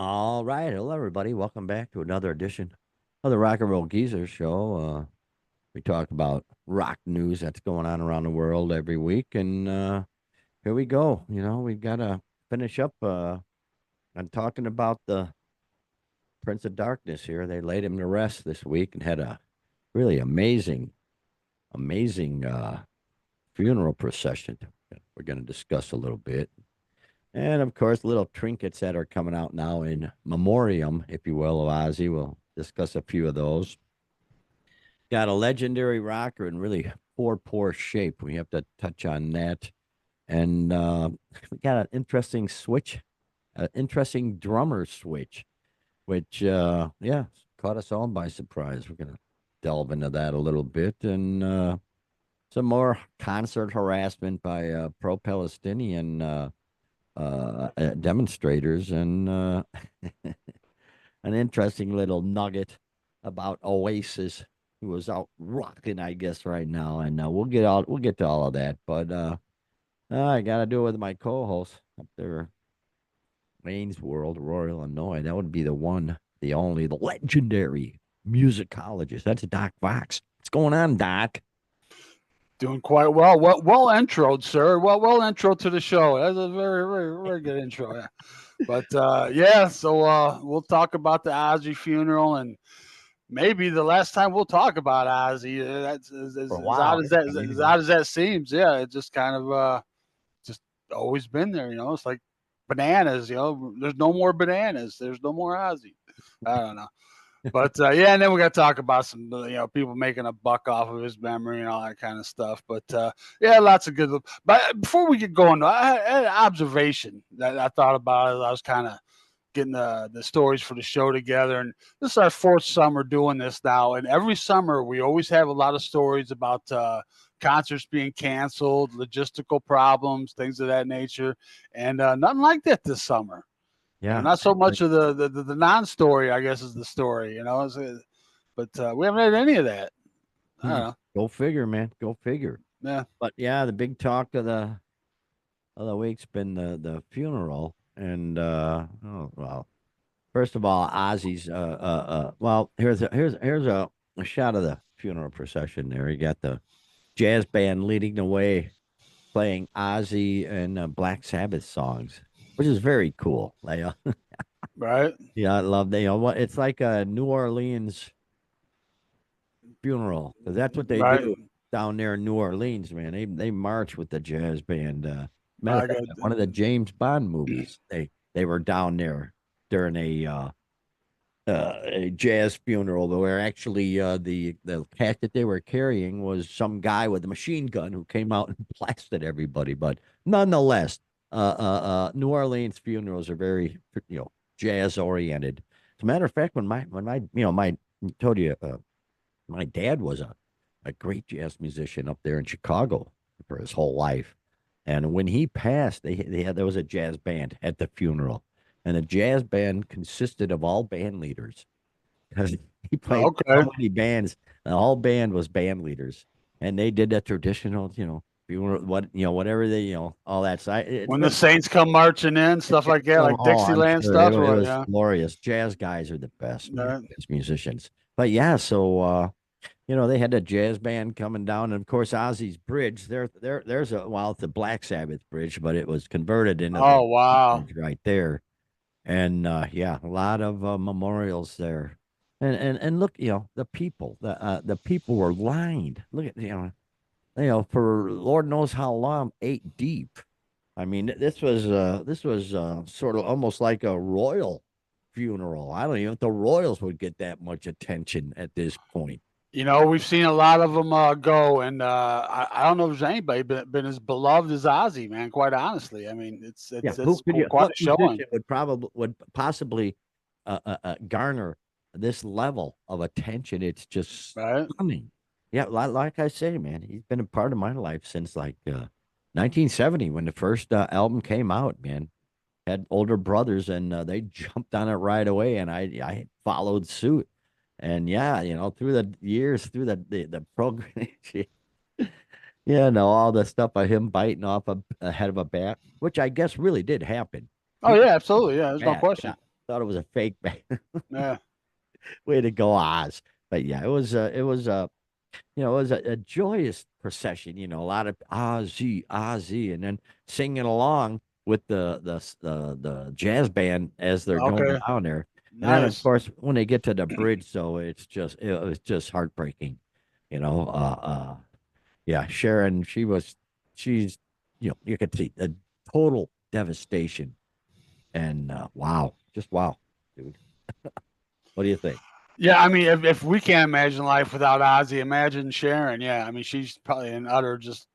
All right. Hello, everybody. Welcome back to another edition of the Rock and Roll Geezer Show. We talk about rock news that's going on around the world every week. And here we go. We've got to finish up on talking about the Prince of Darkness here. They laid him to rest this week and had a really amazing funeral procession that we're going to discuss a little bit. And of course, little trinkets that are coming out now in memoriam, if you will, of Ozzy. We'll discuss a few of those. Got a legendary rocker in really poor shape. We have to touch on that. And we got an interesting switch, an interesting drummer switch, which, yeah, caught us all by surprise. We're going to delve into that a little bit. And some more concert harassment by pro-Palestinian demonstrators, and an interesting little nugget about Oasis, who is out rocking, I guess, right now. And we'll get to all of that. But I got to do it with my co-host up there, Wayne's World, Royal, Illinois. That would be the one, the only, the legendary musicologist. That's Doc Fox. What's going on, Doc? Doing quite well. Well introed, sir. Well intro to the show. That's a very good intro. Yeah. But yeah, so we'll talk about the Ozzy funeral and maybe the last time we'll talk about Ozzy. That's For a as odd while. as that as odd as that seems. Yeah, it just kind of just always been there. It's like bananas. There's no more bananas. There's no more Ozzy. I don't know. But yeah, and then we got to talk about some people making a buck off of his memory and all that kind of stuff. But yeah, lots of good. But before we get going, I had an observation that I thought about as I was kind of getting the stories for the show together. And this is our fourth summer doing this now. And every summer we always have a lot of stories about concerts being canceled, logistical problems, things of that nature. And nothing like that this summer. Yeah. Not so much of the non-story, I guess, is the story. But we haven't had any of that. I don't know. Go figure, man. Go figure. Yeah. But yeah, the big talk of the week's been the funeral, and oh well. First of all, Ozzy's well, here's a shot of the funeral procession. There, you got the jazz band leading the way, playing Ozzy and Black Sabbath songs, which is very cool. Like, Right. yeah, I love that. What it's like a New Orleans funeral, 'cause that's what they Right. do down there in New Orleans, man. They march with the jazz band. Matter of I fact, got. one of the James Bond movies, they were down there during a jazz funeral, where actually the cat that they were carrying was some guy with a machine gun who came out and blasted everybody. But nonetheless, New Orleans funerals are very jazz oriented. As a matter of fact, when my my told you my dad was a great jazz musician up there in Chicago for his whole life. And when he passed, there was a jazz band at the funeral. And the jazz band consisted of all band leaders because he played Okay. so many bands. The whole band was band leaders. And they did that traditional, funeral, whatever they, all that side. It's When the really, Saints come marching in, stuff like that, like oh, I'm Dixieland sure stuff, it or was yeah. glorious. Jazz guys are the best, man, Right. best musicians. But yeah, so they had a jazz band coming down, and of course Ozzy's bridge. There's it's a Black Sabbath bridge, but it was converted into the Oh wow. bridge right there. And yeah, a lot of memorials there. And look, the people were lined. Look at for Lord knows how long, 8 deep. I mean, this was sort of almost like a royal funeral. I don't even know if the royals would get that much attention at this point. We've seen a lot of them go, and I don't know if there's anybody been as beloved as Ozzy, man. Quite honestly, I mean, it's Yeah, it's who it's could you? quite What a showing. musician would possibly garner this level of attention? It's just Right. stunning. Yeah, like I say, man, he's been a part of my life since like 1970 when the first album came out. Man, had older brothers and they jumped on it right away, and I followed suit. And yeah, through the years, through the program, yeah, no, all the stuff of him biting off a head of a bat, which I guess really did happen. Oh He yeah, absolutely. Yeah, there's no bat, question. thought it was a fake band. Yeah. Way to go, Oz. But yeah, it was a joyous procession. A lot of Ozzy, Ozzy, and then singing along with the jazz band as they're going Okay. down there. And then, of Nice. course, when they get to the bridge, though, it was just heartbreaking. You know, uh, uh, yeah, Sharon, she's, you could see the total devastation, and wow, just wow, dude. What do you think? Yeah, I mean, if we can't imagine life without Ozzy, imagine Sharon. Yeah, I mean, she's probably an just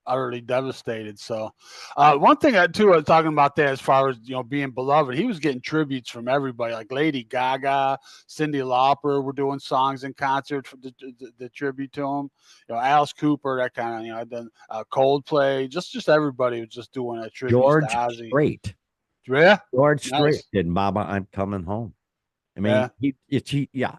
utterly devastated. So, one thing too, I was talking about that as far as being beloved, he was getting tributes from everybody, like Lady Gaga, Cyndi Lauper were doing songs in concert for the tribute to him. Alice Cooper, that kind of then Coldplay, just everybody was just doing a tributes to George Ozzy. Strait. Yeah, George Strait nice. did Mama, I'm Coming Home. I mean, Yeah. yeah,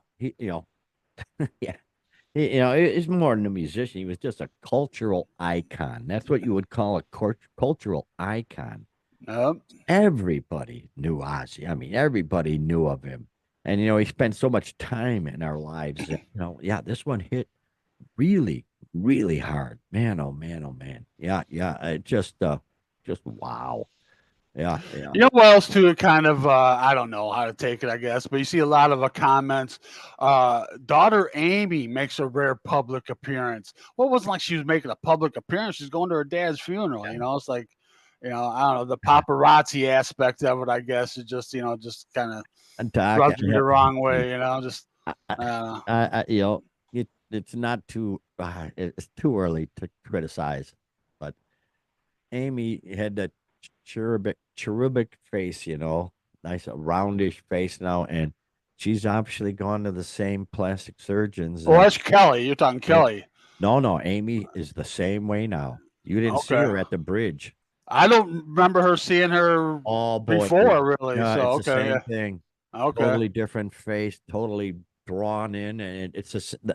yeah, he's more than a musician. He was just a cultural icon. That's what you would call a cultural icon. Yep. Everybody knew Ozzy. I mean, everybody knew of him. And, he spent so much time in our lives that, yeah, this one hit really, really hard. Man, oh man, oh man. Yeah, yeah. Just wow. Yeah, yeah. You know what else too? Kind of, I don't know how to take it, I guess, but you see a lot of comments. Daughter Amy makes a rare public appearance. Well, it wasn't like she was making a public appearance. She's going to her dad's funeral. It's like, I don't know, the paparazzi aspect of it. I guess is just, just kind of And Doc, rubs me the wrong way. Just I, I don't know. it's not too, it's too early to criticize, but Amy had that cherubic face, nice roundish face now, and she's obviously gone to the same plastic surgeons. Well, And that's Kelly. You're talking yeah, Kelly. no, no, Amy is the same way now. You didn't see Okay. her at the bridge. I don't remember her seeing her Oh boy, dude. before, really. Yeah, So it's the okay, same yeah, thing. okay. Totally different face, totally drawn in, and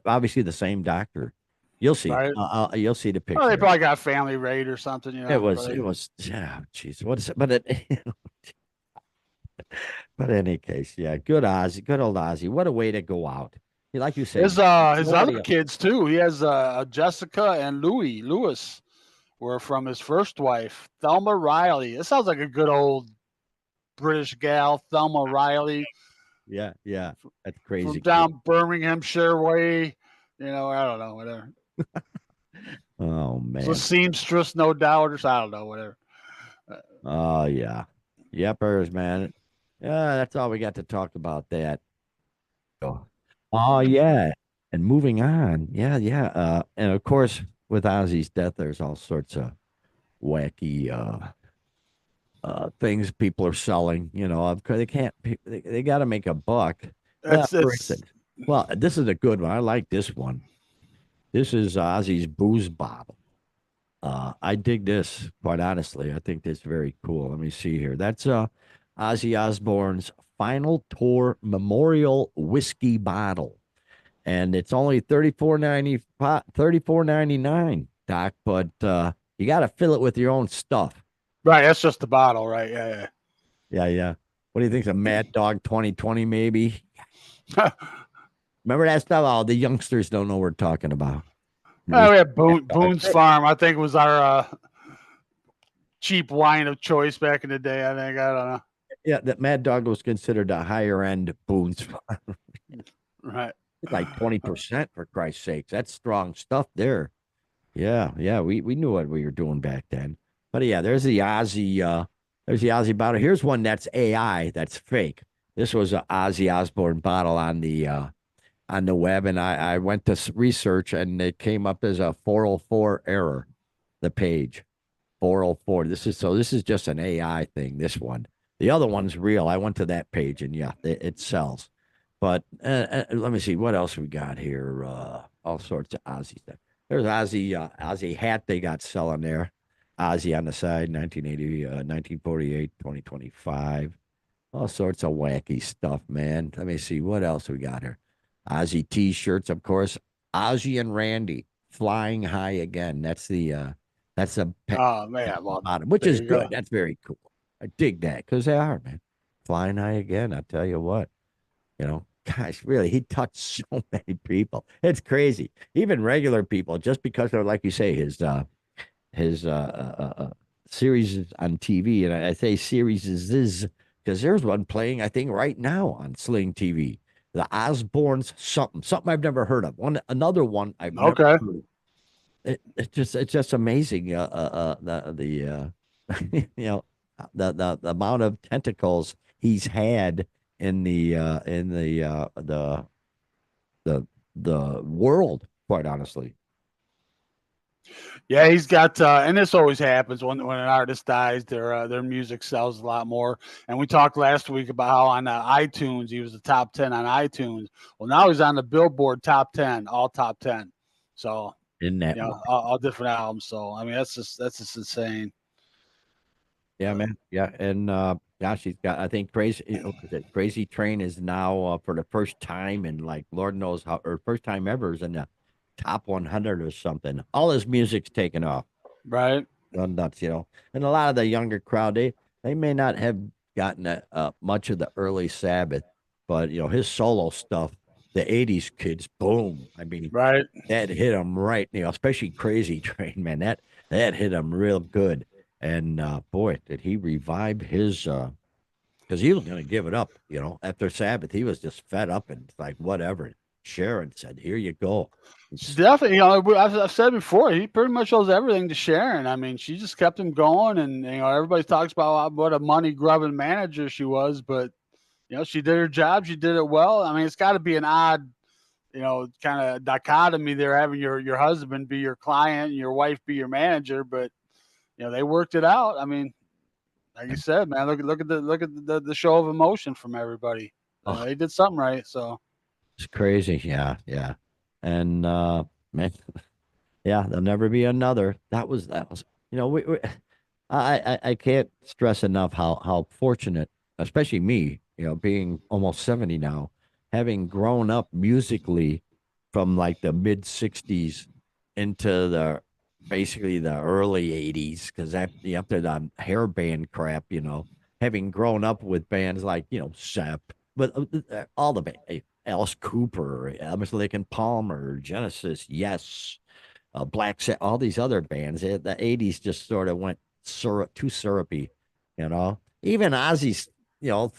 obviously the same doctor. You'll see. Right. You'll see the Oh, they picture. probably got family rate or something, It Probably. was, yeah, jeez. What is it? But but in any case, yeah, good Ozzy, good old Ozzy. What a way to go out. Like you said, His other nobody else. kids too. He has Jessica and Lewis were from his first wife, Thelma Riley. It sounds like a good old British gal, Thelma Riley, Yeah, yeah, that's from crazy cool. down Birminghamshire way. I don't know, whatever. Oh It's a man. seamstress, no doubt, or I don't know, whatever. Uh, Oh yeah. Yepers, man. Yeah, that's all we got to talk about that. Oh, oh yeah. And moving on. Yeah, yeah. And of course, with Ozzy's death, there's all sorts of wacky things people are selling, because they can't they got to make a buck. For it's instance, well, this is a good one. I like this one. This is Ozzy's booze bottle. I dig this, quite honestly. I think that's very cool. Let me see here. That's Ozzy Osbourne's final tour memorial whiskey bottle. And it's only 34.99, Doc, but you got to fill it with your own stuff. right. That's just the bottle, right? Yeah, Yeah, yeah. What do you think of Mad Dog 2020 maybe? yeah. Remember that stuff? Oh, the youngsters don't know what we're talking about. Oh, Mad we had Dog. Boone's Farm. I think was our cheap wine of choice back in the day. I think I don't know. Yeah, that Mad Dog was considered a higher end Boone's. Right. Like 20% for Christ's sakes. That's strong stuff there. Yeah, yeah. We knew what we were doing back then. But yeah, there's the Ozzy bottle. Here's one that's AI, that's fake. This was a Ozzy Osbourne bottle on the web, and I went to research, and it came up as a 404 error, the page. 404. This is just an AI thing, this one. The other one's real. I went to that page and yeah, it sells. But let me see what else we got here. All sorts of Ozzy stuff. There's Ozzy hat they got selling there. Ozzy on the side, 1980, 1948, 2025. All sorts of wacky stuff, man. Let me see what else we got here. Ozzy t-shirts, of course. Ozzy and Randy flying high again. That's a Oh man. Well, bottom, which there is you go. good. That's very cool. I dig that because they are, man. flying high again. I tell you what, gosh, really, he touched so many people. It's crazy. Even regular people, just because they're like you say, his series on TV, and I say series is because there's one playing, I think, right now on Sling TV. The Osbournes, something I've never heard of. Another one I've never Okay. heard. It's just amazing. The amount of tentacles he's had in the the world. Quite honestly, Yeah, he's got, and this always happens when an artist dies, their music sells a lot more. And we talked last week about how on iTunes he was the top 10 on iTunes. Well, now he's on the Billboard top 10, all top 10. So in that, all different albums. So I mean, that's just insane. yeah, But man, yeah, and gosh, he's got. I think Crazy Train is now for the first time in like Lord knows how, or first time ever is in the top 100 or something. All his music's taken off. right, Gone nuts, and a lot of the younger crowd, they may not have gotten much of the early Sabbath, but his solo stuff, the '80s kids, boom. I mean, right. that hit him right, especially Crazy Train, man. That hit him real good. And boy, did he revive his because he was going to give it up, after Sabbath. He was just fed up and like whatever. Sharon said, "Here you go." She It's, definitely, I've said before, he pretty much owes everything to Sharon. I mean, she just kept him going, and everybody talks about what a money grubbing manager she was, but she did her job, she did it well. I mean, it's got to be an odd, kind of dichotomy there, having your husband be your client and your wife be your manager, but they worked it out. I mean, like you said, man, look at the show of emotion from everybody. oh, They did something right, so. it's crazy. Yeah, yeah. And man, yeah, there'll never be another. That was. We I can't stress enough how fortunate, especially me, being almost 70 now, having grown up musically from like the mid '60s into the basically the early '80s, because after the hair band crap, having grown up with bands like Sep, but all the Alice Cooper, Elvis Lake and Palmer, Genesis, Yes, Black Sabbath, all these other bands. The '80s just sort of went too syrupy, you know. Even Ozzy's,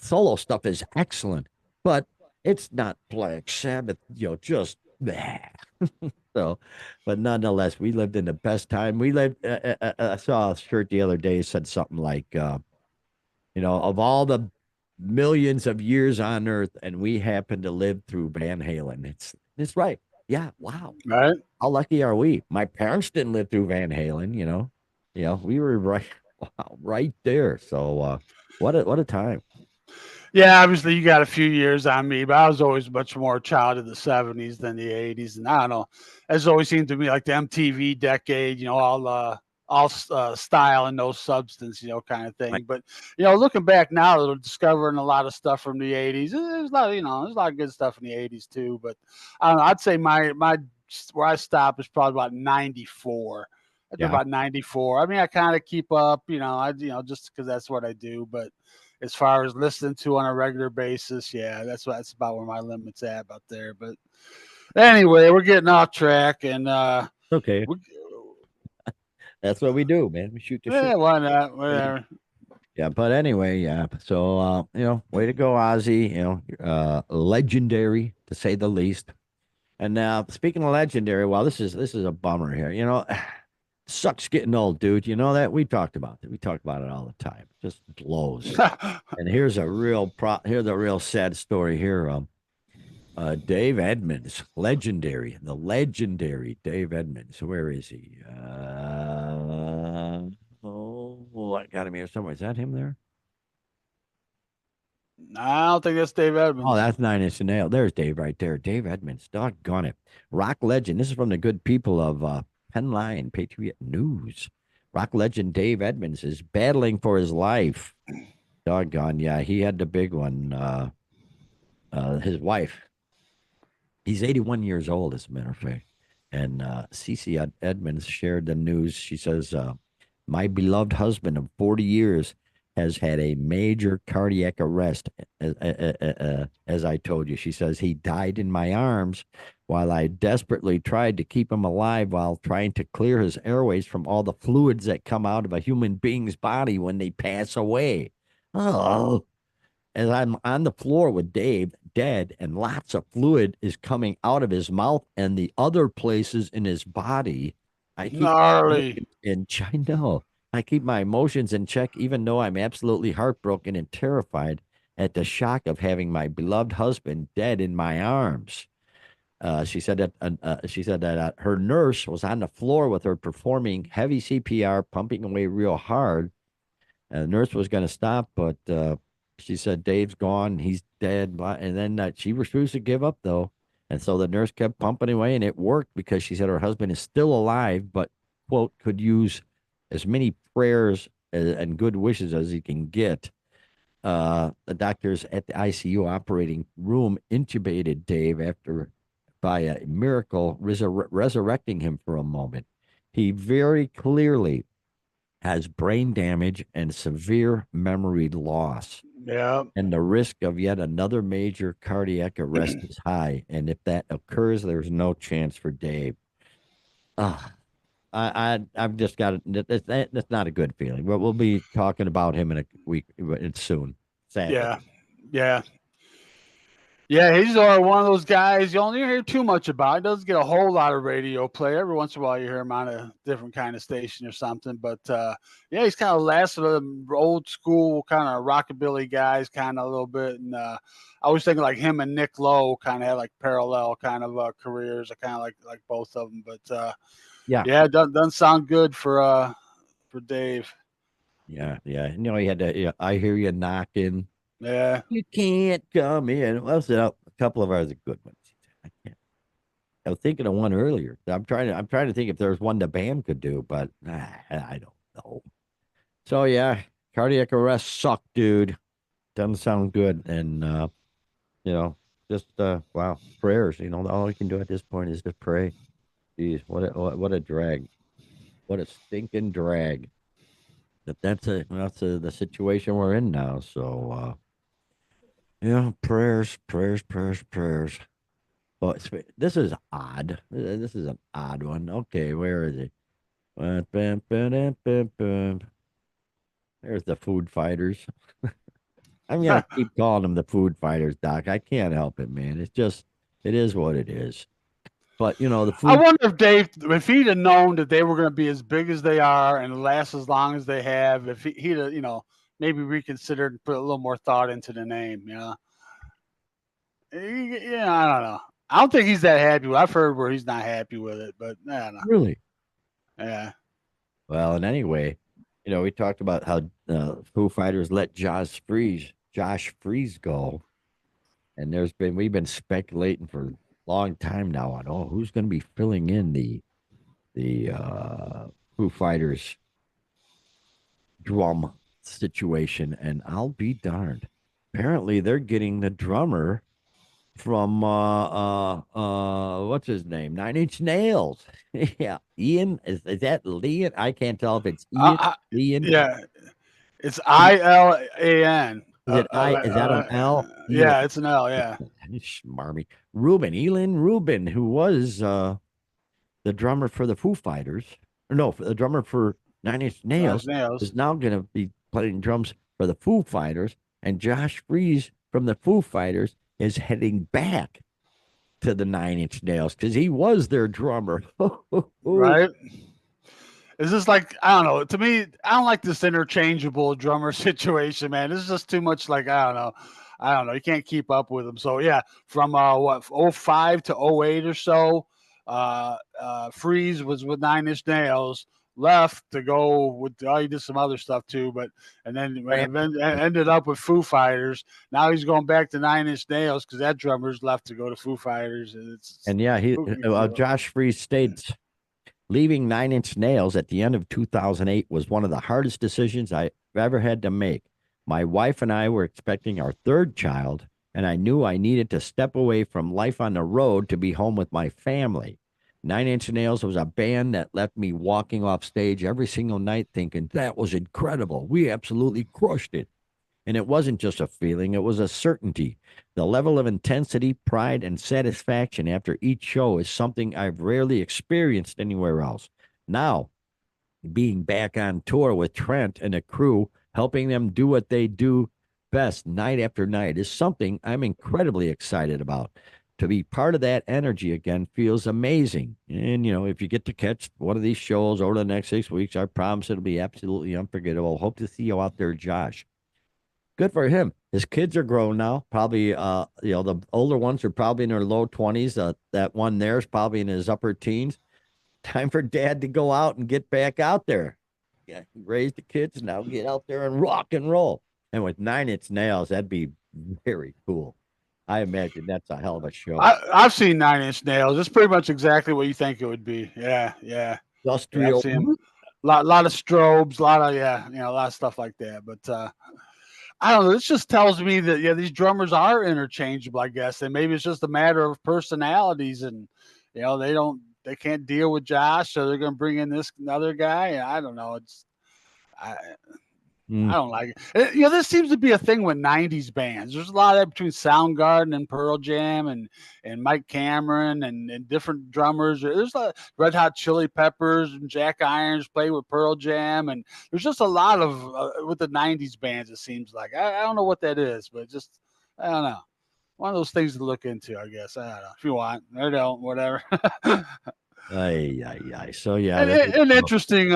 solo stuff is excellent, but it's not Black Sabbath, just bleh. So, but nonetheless, we lived in the best time. We lived. I saw a shirt the other day said something like, of all the millions of years on Earth, and we happen to live through Van Halen. It's right. Yeah. Wow. Right. How lucky are we? My parents didn't live through Van Halen, we were right, wow, right there. So, what a time. Yeah, obviously you got a few years on me, but I was always much more a child of the '70s than the '80s, and I don't know. It's always seemed to me like the MTV decade, all style and no substance, kind of Like, thing. But looking back now, we're discovering a lot of stuff from the '80s. There's a lot, there's a lot of good stuff in the '80s too. But I don't know. I'd say my where I stop is probably about '94. After yeah. about '94, I mean, I kind of keep up, just because that's what I do, but as far as listening to on a regular basis, yeah, that's about where my limit's at about there. But anyway, we're getting off track, and Okay. we, That's what we do, man. We shoot the shit. yeah, why not? Whatever. Yeah. But anyway, yeah. So, way to go, Ozzy. Legendary to say the least. And now, speaking of legendary, well, this is a bummer here. Sucks getting old, dude. You know that we talked about it. We talk about it all the time. It just blows. And here's a real sad story here. Dave Edmunds, the legendary Dave Edmunds. Where is he? I got him here somewhere. Is that him there? I don't think that's Dave Oh, Edmunds. that's Nine Inch Nails. There's Dave right there. Dave Edmunds. Doggone it. Rock legend. This is from the good people of Penline Patriot News. Rock legend Dave Edmunds is battling for his life. Doggone, yeah, he had the big one. His wife. He's 81 years old, as a matter of fact. And Edmonds shared the news. She says, "My beloved husband of 40 years has had a major cardiac arrest. As I told you, she says he died in my arms while I desperately tried to keep him alive while trying to clear his airways from all the fluids that come out of a human being's body when they pass away. Oh, as I'm on the floor with Dave, dead, and lots of fluid is coming out of his mouth and the other places in his body. I keep Gnarly. in check. No, I keep my emotions in check, even though I'm absolutely heartbroken and terrified at the shock of having my beloved husband dead in my arms. She said that her nurse was on the floor with her performing heavy CPR, pumping away real hard, and the nurse was going to stop, but she said, Dave's gone. He's dead. And then she refused to give up, though. And so the nurse kept pumping away, and it worked because she said her husband is still alive, but, quote, could use as many prayers and good wishes as he can get. The doctors at the ICU operating room intubated Dave after, by a miracle, resurrecting him for a moment. He very clearly has brain damage and severe memory loss. Yeah. And the risk of yet another major cardiac arrest is high. And if that occurs, there's no chance for Dave. Ah, I've just got that's not a good feeling. But we'll be talking about him in a week soon. Sadly, Yeah. Yeah. Yeah, he's one of those guys you don't hear too much about. He doesn't get a whole lot of radio play. Every once in a while, you hear him on a different kind of station or something. But yeah, he's kind of last of the old school kind of rockabilly guys, kind of a little bit. And I was thinking like him and Nick Lowe kind of had like parallel kind of careers. I kind of like both of them. But yeah, yeah, it doesn't sound good for Dave. yeah. You know, he had to. Yeah, I hear you knocking. Yeah. You can't come in. Well, so a couple of ours are good ones. I can't. I was thinking of one earlier. I'm trying to think if there's one the band could do, but I don't know. So yeah, cardiac arrest suck, dude. Doesn't sound good. And you know, just wow, prayers. You know, all we can do at this point is to pray. Jeez, what a drag. What a stinking drag. But that's the situation we're in now. So yeah, prayers. Well, this is odd. This is an odd one. Okay, where is it? There's the Food Fighters. I'm gonna keep calling them the Food Fighters, Doc. I can't help it, man. It's just, it is what it is. But you know, the I food. wonder if Dave, if he'd have known that they were going to be as big as they are and last as long as they have, if he'd have, maybe reconsidered and put a little more thought into the name, Yeah, I don't know. I don't think he's that happy. I've heard where he's not happy with it, but I don't know. Really? Yeah. Well, and anyway, you know, we talked about how Foo Fighters let Josh Freeze go, and we've been speculating for a long time now on who's going to be filling in the Foo Fighters drum situation, and I'll be darned. Apparently, they're getting the drummer from what's his name? 9 Inch Nails. Yeah, Ian, is that Leon? I can't tell if it's Ian, I, Leon. yeah. It's Is it, ILAN. is that an L? Elin. Yeah, it's an L. Yeah. Smarmy. Elin Rubin, who was the drummer for the Foo Fighters. No, the drummer for 9 Inch Nails Nails. is now going to be playing drums for the Foo Fighters, and Josh Freeze from the Foo Fighters is heading back to the 9 Inch Nails because he was their drummer. Right. It's just like I don't know. To me, I don't like this interchangeable drummer situation, man. This is just too much. Like I don't know. I don't know. You can't keep up with them. So yeah, from what 05 to 08 or so, Freeze was with 9 Inch Nails. Left to go with. Oh, he did some other stuff too, but and then ended up with Foo Fighters. Now he's going back to 9 Inch Nails because that drummer's left to go to Foo Fighters. And it's And yeah, spooky too. Josh Freeze states leaving 9 Inch Nails at the end of 2008 was one of the hardest decisions I've ever had to make. My wife and I were expecting our third child, and I knew I needed to step away from life on the road to be home with my family. Nine Inch Nails was a band that left me walking off stage every single night thinking that was incredible. We absolutely crushed it. And it wasn't just a feeling, it was a certainty. The level of intensity, pride, and satisfaction after each show is something I've rarely experienced anywhere else. Now, being back on tour with Trent and the crew, helping them do what they do best night after night is something I'm incredibly excited about. To be part of that energy again feels amazing. And, if you get to catch one of these shows over the next 6 weeks, I promise it'll be absolutely unforgettable. Hope to see you out there, Josh. Good for him. His kids are grown now. Probably, the older ones are probably in their low 20s. That one there is probably in his upper teens. Time for dad to go out and get back out there. Yeah, raise the kids now. Get out there and rock and roll. And with Nine Inch Nails, that'd be very cool. I imagine that's a hell of a show. I've seen Nine Inch Nails. It's pretty much exactly what you think it would be. Yeah, yeah, yeah. I've Industrial. seen 'em. Lot of strobes, a lot of a lot of stuff like that. But I don't know. This just tells me that these drummers are interchangeable, I guess, and maybe it's just a matter of personalities, and they can't deal with Josh, so they're going to bring in this other guy. I don't know. I, I Mm. don't like it. This seems to be a thing with '90s bands. There's a lot of that between Soundgarden and Pearl Jam and Mike Cameron and different drummers. There's Red Hot Chili Peppers and Jack Irons played with Pearl Jam, and there's just a lot of with the '90s bands. It seems like I don't know what that is, but just I don't know. One of those things to look into, I guess. I don't know if you want or don't, whatever. Ay, ay, ay. So, yeah, An interesting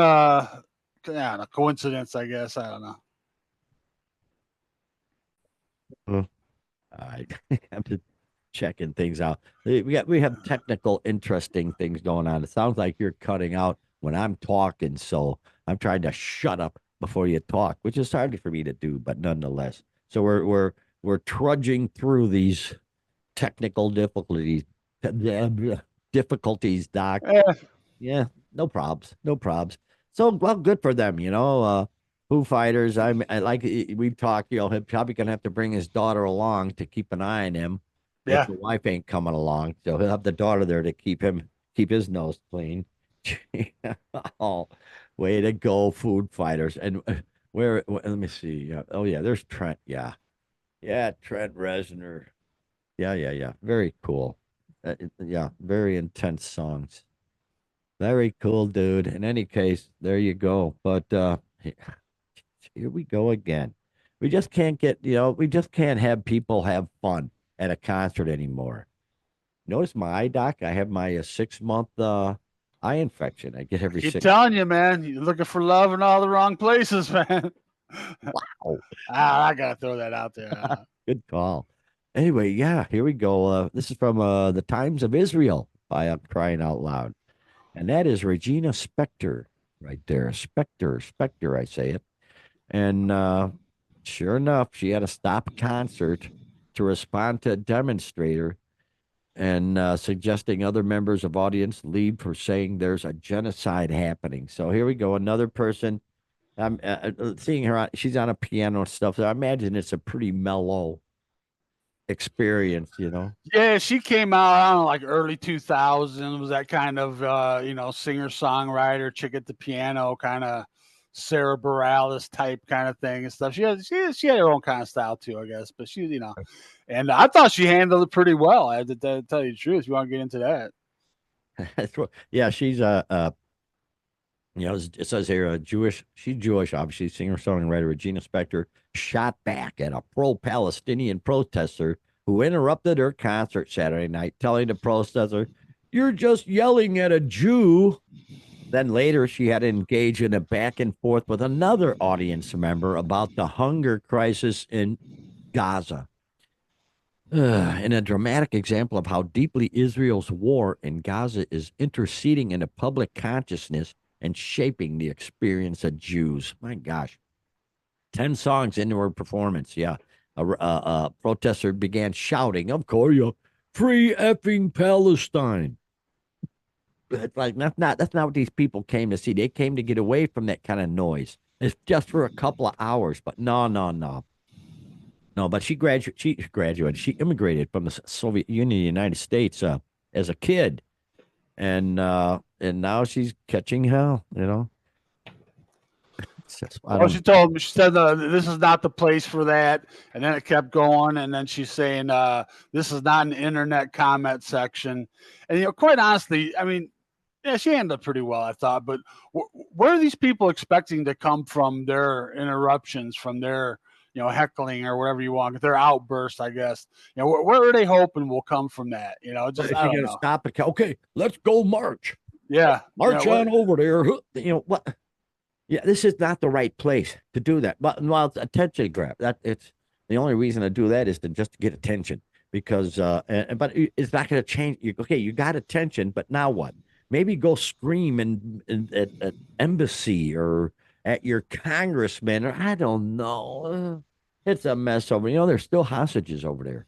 coincidence, I guess. I don't know. I I'm just checking things out. We have technical, interesting things going on. It sounds like you're cutting out when I'm talking, so I'm trying to shut up before you talk, which is hard for me to do, but nonetheless. So we're trudging through these technical difficulties, Doc. Eh, Yeah, no probs, no probs. So, well, good for them, Foo Fighters. I like we've talked. He's probably gonna have to bring his daughter along to keep an eye on him if yeah. the wife ain't coming along. So he'll have the daughter there to keep his nose clean. Oh, way to go, Food Fighters! And let me see. Oh yeah, there's Trent. Yeah, yeah, Trent Reznor. Yeah, yeah, yeah. Very cool. Yeah, very intense songs. Very cool, dude. In any case, there you go. But here we go again. We just can't we just can't have people have fun at a concert anymore. Notice my eye doc. I have my 6 month eye infection. I get I every keep six. telling you, man, you're looking for love in all the wrong places, man. Oh, I gotta throw that out there. good call. Anyway, yeah, here we go. This is from the Times of Israel by Crying Out Loud. And that is Regina Spektor right there. Spector, I say it. And sure enough, she had to stop a concert to respond to a demonstrator and suggesting other members of audience leave for saying there's a genocide happening. So here we go. Another person. I'm seeing her. She's on a piano and stuff. So I imagine it's a pretty mellow experience. Yeah, she came out, I don't know, like early 2000. Was that kind of singer songwriter, chick at the piano, kind of Sarah Bareilles type kind of thing and stuff. She had her own kind of style too, I guess. But and I thought she handled it pretty well. I had to tell you the truth. You want to get into that? Yeah, she's it says here, Jewish. She's Jewish, obviously. Singer songwriter Regina Spektor shot back at a pro-Palestinian protester who interrupted her concert Saturday night, telling the protester, "You're just yelling at a Jew." Then later, she had to engage in a back and forth with another audience member about the hunger crisis in Gaza. In a dramatic example of how deeply Israel's war in Gaza is interceding in the public consciousness and shaping the experience of Jews. My gosh. 10 songs into her performance. Yeah. A protester began shouting, of course, free effing Palestine. It's like that's not what these people came to see. They came to get away from that kind of noise. It's just for a couple of hours, but no, no, no. No, but she immigrated from the Soviet Union, the United States, as a kid. and now she's catching hell. It's just, I Well, don't she told me, she said, this is not the place for that. And then it kept going. And then she's saying, this is not an internet comment section. And, quite honestly, I mean, yeah, she handled pretty well, I thought. But where are these people expecting to come from their interruptions, from their, heckling or whatever you want, their outbursts, I guess? Where are they hoping will come from that? Just, Is I she don't gonna know. stop it? Okay, let's go march. Yeah. March What? on over there. What? Yeah, this is not the right place to do that. But well, it's attention grab. That it's the only reason to do that is to just to get attention because but it's not going to change. Okay, you got attention, but now what? Maybe go scream at embassy or at your congressman or I don't know. It's a mess over. There's still hostages over there.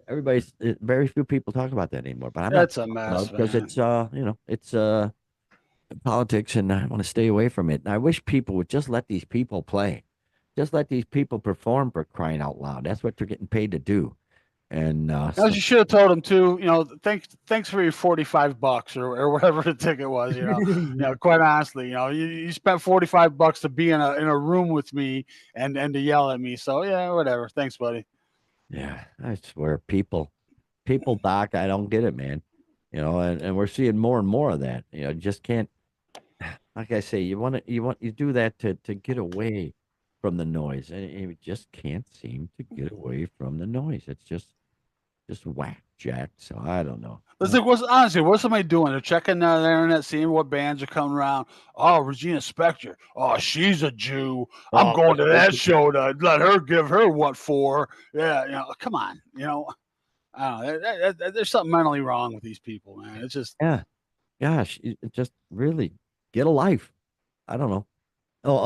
Everybody's very few people talk about that anymore. But I'm not That's a talking about mess, it because man. it's politics and I want to stay away from it. And I wish people would just let these people play. Just let these people perform for crying out loud. That's what they're getting paid to do. And As you should have told him too, thanks for your $45 or whatever the ticket was, quite honestly, you spent $45 to be in a room with me and to yell at me. So yeah, whatever. Thanks, buddy. yeah, I swear people Doc, I don't get it, man. And we're seeing more and more of that. Just can't like I say, you do that to get away from the noise. And you just can't seem to get away from the noise. It's just whack jack. So I don't know. Let's think, what's somebody doing? They're checking the internet, seeing what bands are coming around. Oh, Regina Spektor. Oh, she's a Jew. I'm Oh, going let's to go that to show to let her give her what for. Yeah, come on. I don't know. There's something mentally wrong with these people, man. It's just yeah. Gosh, just really get a life. I don't know.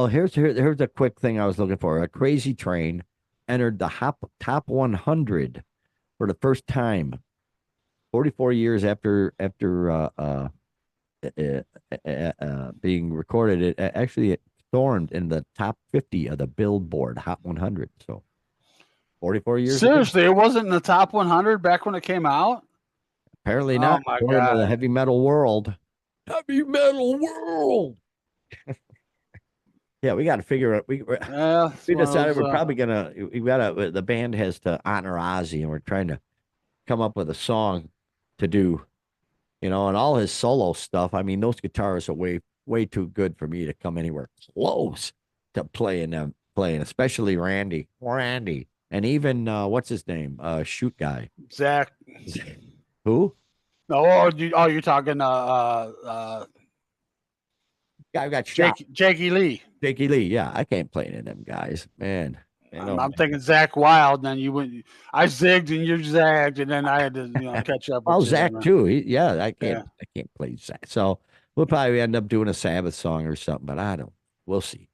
Here's a quick thing I was looking for. A Crazy Train entered the top 100 for the first time, 44 years after being recorded. It stormed in the top 50 of the Billboard Hot 100. So 44 years ago. seriously, it wasn't in the top 100 back when it came out. Apparently Oh not, my according to the god. heavy metal world. Heavy metal world. Yeah, we got to figure out. Yeah, it's We one of decided those. we're probably gonna. We gotta. The band has to honor Ozzy, and we're trying to come up with a song to do. And all his solo stuff. I mean, those guitars are way too good for me to come anywhere close to playing them. Playing, especially Randy, and even what's his name? Shoot guy. Zach. Who? No, you're talking Guy got shot. Jakey Lee. Jakey Lee. Yeah, I can't play any of them guys, man. Oh I'm man. thinking Zach Wild. And then you went. I zigged and you zagged, and then I had to catch up Oh, with you. Zach too. Yeah, I can't. Yeah. I can't play Zach. So we'll probably end up doing a Sabbath song or something. But I don't. We'll see.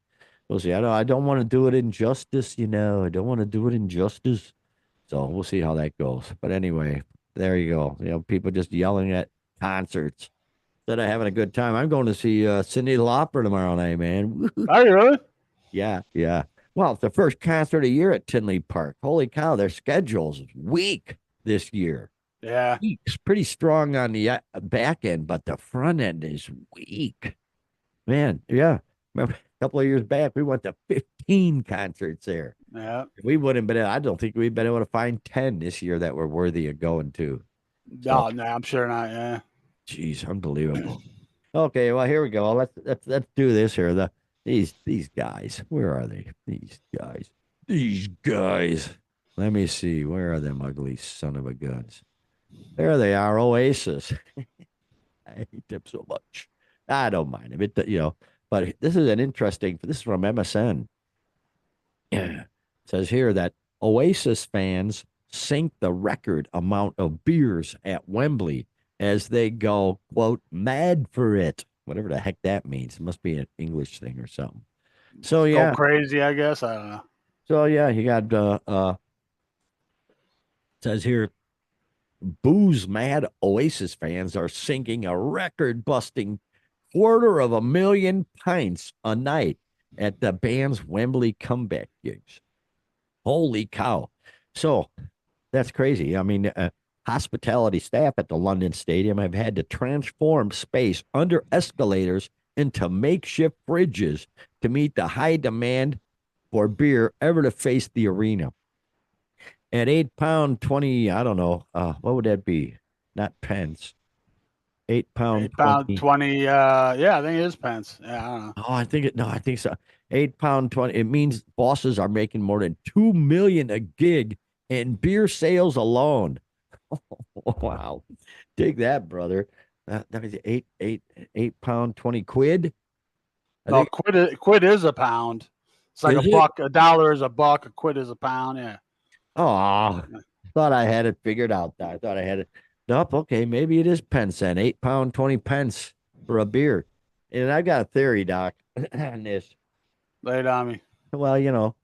We'll see. I don't want to do it injustice. I don't want to do it injustice. So we'll see how that goes. But anyway, there you go. People just yelling at concerts instead of having a good time. I'm going to see Cyndi Lauper tomorrow night, man. Are you really? Yeah, yeah. Well, it's the first concert of the year at Tinley Park. Holy cow, their schedule's weak this year. Yeah. Week's pretty strong on the back end, but the front end is weak. Man, yeah. Remember a couple of years back, we went to 15 concerts there. Yeah. We wouldn't been. I don't think we've been able to find 10 this year that were worthy of going to. So, No, I'm sure not. Yeah. geez, unbelievable. Okay, well, here we go. Let's do this here. These guys, where are they? These guys, these guys. Let me see. Where are them ugly son of a guns? There they are. Oasis. I hate them so much. I don't mind them. But this is an interesting. This is from MSN. Yeah, it says here that Oasis fans sink the record amount of beers at Wembley as they go, quote, mad for it. Whatever the heck that means. It must be an English thing or something. So Go yeah. crazy, I guess. I don't know. So yeah, you got says here booze mad Oasis fans are sinking a record busting 250,000 pints a night at the band's Wembley comeback gigs. Holy cow. So that's crazy. I mean, hospitality staff at the London Stadium have had to transform space under escalators into makeshift fridges to meet the high demand for beer ever to face the arena. At £8 20, I don't know, what would that be? Not pence. 8 pound 8 pound 20. 20. Yeah, I think it is pence. Yeah, I don't know. Oh, I think it. No, I think so. 8 pound 20. It means bosses are making more than 2 million a gig in beer sales alone. Wow, dig that, brother. That is 8 pound 20 quid. I No, think. quid is a pound. It's like a Is it? buck. A dollar is a buck. A quid is a pound. Yeah. Oh, thought I had it figured out. I thought I had it. Nope. Okay, maybe it is pence then. 8 pound 20 pence for a beer. And I've got a theory, Doc, on this. Lay it on me. Well,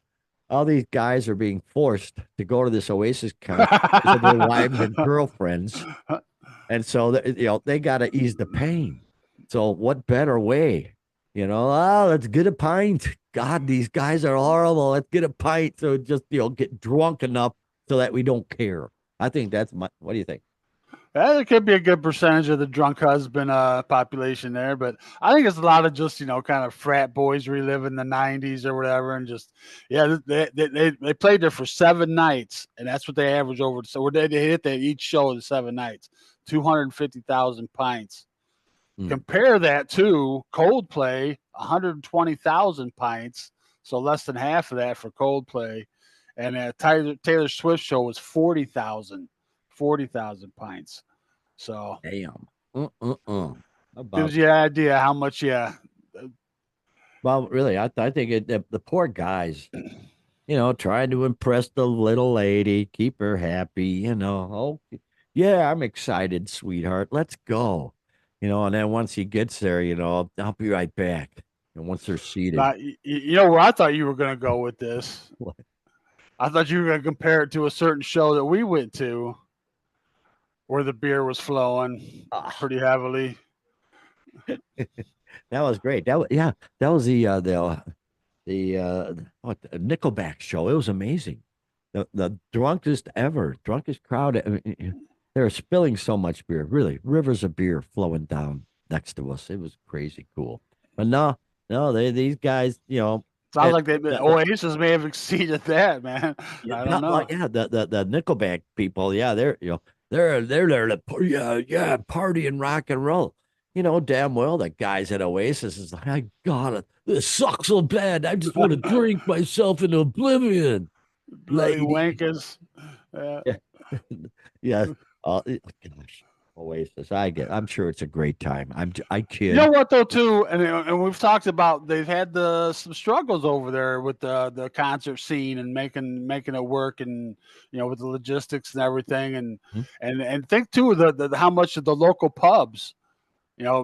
all these guys are being forced to go to this Oasis concert because of their wives and girlfriends, and so they got to ease the pain. So what better way? Let's get a pint. God, these guys are horrible. Let's get a pint. So just get drunk enough so that we don't care. I think that's my. What do you think? There could be a good percentage of the drunk husband population there, but I think it's a lot of just kind of frat boys reliving the '90s or whatever, and just they played there for 7 nights, and that's what they average over. So they hit that each show of the 7 nights, 250,000 pints. Hmm. Compare that to Coldplay, 120,000 pints, so less than half of that for Coldplay, and Taylor Swift show was 40,000 pints. So Damn. How gives about you an idea how much. Yeah, well, really, I think the poor guys, trying to impress the little lady, keep her happy, Oh, yeah, I'm excited, sweetheart. Let's go. And then once he gets there, I'll be right back. And once they're seated, now, you know where I thought you were going to go with this. I thought you were going to compare it to a certain show that we went to where the beer was flowing ah, pretty heavily. that was great. Yeah, that was the Nickelback show. It was amazing. The drunkest crowd. I mean, they were spilling so much beer, really, rivers of beer flowing down next to us. It was crazy cool. But no, no, these guys, Sounds and like the Oasis may have exceeded that, man. I don't know. yeah, the Nickelback people, yeah, they're there to yeah, party and rock and roll. Damn well the guys at Oasis is like, I got it. This sucks so bad. I just want to drink myself into oblivion, Bloody lady. wankers. Yeah. Yeah. Yeah. Gosh, Oasis. I'm sure it's a great time. I You know kid. what though too, and we've talked about they've had some struggles over there with the concert scene and making it work, and with the logistics and everything, Hmm? and think too the how much of the local pubs,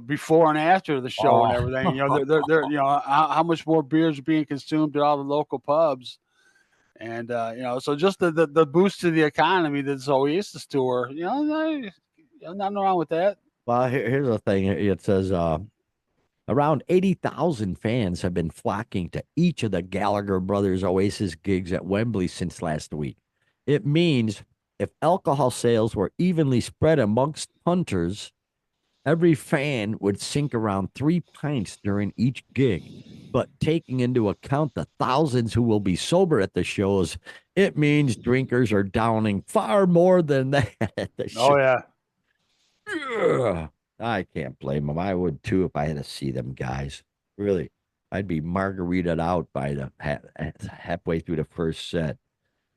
before and after the show and Oh, everything, they're how much more beer is being consumed at all the local pubs, and so just the boost to the economy that's Oasis tour, nothing wrong with that. well, here's the thing. It says around 80,000 fans have been flocking to each of the Gallagher brothers Oasis gigs at Wembley since last week. It means if alcohol sales were evenly spread amongst punters, every fan would sink around 3 pints during each gig. But taking into account the thousands who will be sober at the shows, it means drinkers are downing far more than that at the show. Oh yeah. Ugh. I can't blame them. I would too if I had to see them guys. Really, I'd be margaritaed out by the halfway through the first set.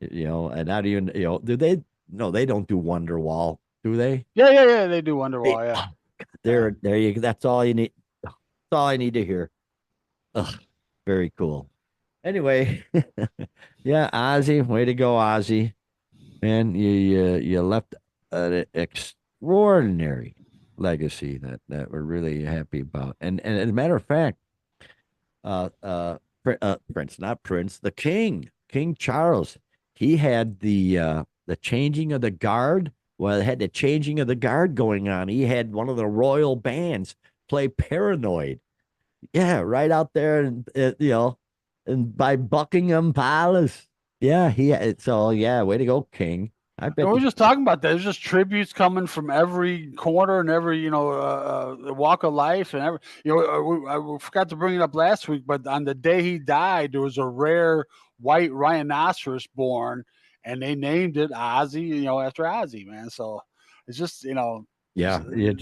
And not even do they? No, they don't do Wonderwall, do they? Yeah. They do They Wonderwall. Yeah. Yeah. there you go. That's all you need. That's all I need to hear. Ugh, very cool. Anyway, yeah, Ozzy, way to go, Ozzy. Man, you left an extraordinary legacy that we're really happy about. And as a matter of fact, Prince, not Prince, the King Charles, he had the changing of the guard. Well, it had the changing of the guard going on. He had one of the royal bands play Paranoid. Yeah, right out there, and by Buckingham Palace. Yeah, so yeah, way to go, King. I And bet we're the just talking about that. There's just tributes coming from every corner and every walk of life and every I forgot to bring it up last week, but on the day he died, there was a rare white rhinoceros born, and they named it Ozzy, after Ozzy, man. So it's just yeah, yeah,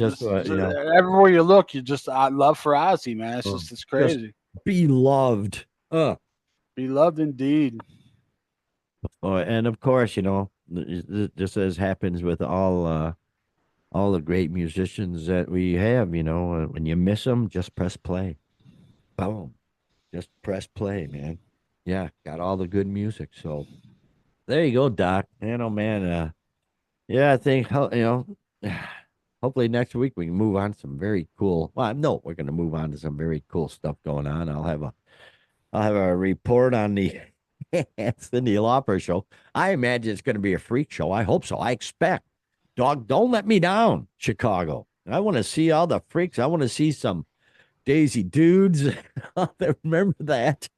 everywhere you look, you just love for Ozzy, man. It's just crazy. beloved. Beloved indeed. And of course, just as happens with all the great musicians that we have, when you miss them, just press play. Boom. Just press play, man. Yeah, got all the good music. So there you go, Doc. Man. Yeah, I think hopefully next week we can move on to some very cool. Well, no, we're going to move on to some very cool stuff going on. I'll have a report on the Cindy Lauper show. I imagine it's going to be a freak show. I hope so. I expect. Dog, don't let me down, Chicago. I want to see all the freaks. I want to see some Daisy dudes. Remember that?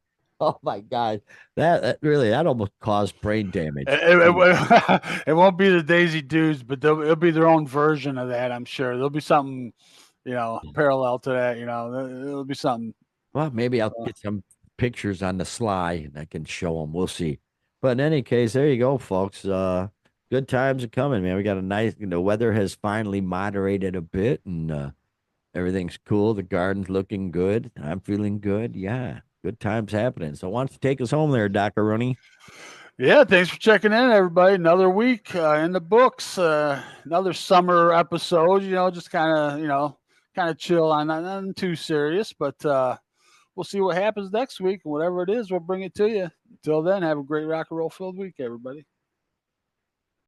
Oh my God. That almost caused brain damage. It won't be the Daisy Dudes, but it'll be their own version of that. I'm sure there'll be something, parallel to that. It'll be something. Well, maybe I'll get some pictures on the sly and I can show them. We'll see. But in any case, there you go, folks. Good times are coming, man. We got the weather has finally moderated a bit and everything's cool. The garden's looking good. I'm feeling good. Yeah, good times happening. So why don't you take us home there, Dr. Rooney? Yeah, thanks for checking in, everybody. Another week in the books. Another summer episode. Just kind of chill on, nothing too serious, but we'll see what happens next week, and whatever it is, we'll bring it to you. Until then, have a great rock and roll filled week, everybody.